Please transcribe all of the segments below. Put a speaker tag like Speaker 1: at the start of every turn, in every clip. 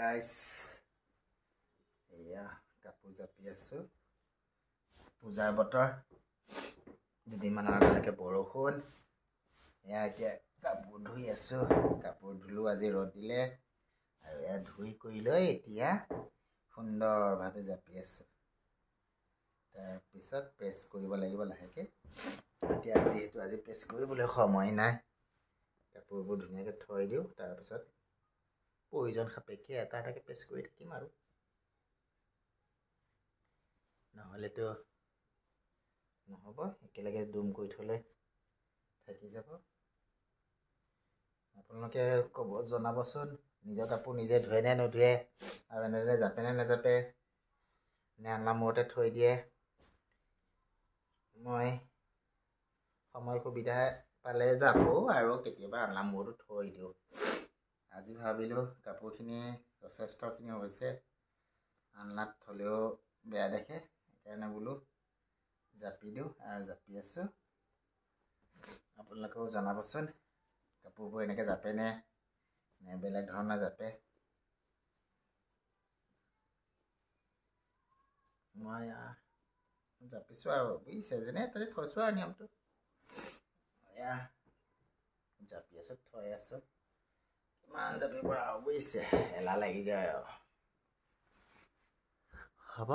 Speaker 1: guys, iya কাপোৰ জাপি আছো পূজাৰ বতৰ দুদিনমান আগলৈকে বৰষুণ এয়া এতিয়া কাপোৰ ধুই আছো কাপোৰ ধুলো আজি ৰ'দ দিলে আৰু এয়া ধুই কৰি লৈ এতিয়া সুন্দৰভাৱে জাপি আছো তাৰ পিছত প্ৰেছ কৰিব লাগিব লাহেকে এতিয়া যেহেতু আজি প্ৰেছ কৰিবলৈ সময় নাই কাপোৰবোৰ ধুনীয়াকৈ থৈ দিও তাৰ পিছত প্ৰয়োজন সাপেক্ষে এটা এটাকে প্ৰেছ কৰি থাকিম আৰু নহলেতো নহব একেলগে দুম কৰি থলে থাকি যাব আপোনালোকে ক'ব জনাবচোন নিজৰ কাপোৰ নিজে ধুৱে নে নুধুৱে আৰু এনেদৰে জাপে নে নাজাপে নে আনলা মূৰতে থৈ দিয়ে মই সময় সুবিধা পালে জাপো আৰু কেতিয়াবা আনলা মূৰতো থৈ দিওঁ আজি ভাবিলো কাপোৰখিনি যথেষ্টখিনি হৈছে আনলাত থলেও বেয়া দেখে সেইকাৰণে বোলো জাপি দিওঁ আৰু জাপি আছো আপোনালোকেও জনাবচোন কাপোৰবোৰ এনেকৈ জাপে নে বেলেগ ধৰণৰ জাপে মই জাপিছো আৰু বুজিছে যেনে তাতে থৈছো আৰু নিয়মটো এয়া জাপি আছো থৈ আছো কিমান জাপিব আৰু বুজিছে এলাহ লাগি যায় আৰু হ'ব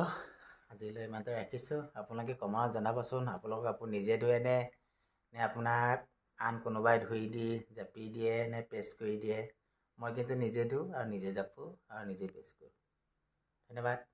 Speaker 1: আজিলৈ ইমানতে ৰাখিছোঁ আপোনালোকে কমাত জনাবচোন আপোনালোকৰ কাপোৰ নিজে ধুৱে নে আপোনাৰ আন কোনোবাই ধুই দি জাপি দিয়ে নে প্ৰেছ কৰি দিয়ে মই কিন্তু নিজে ধুওঁ আৰু নিজে জাপোঁ আৰু নিজে প্ৰেছ কৰোঁ ধন্যবাদ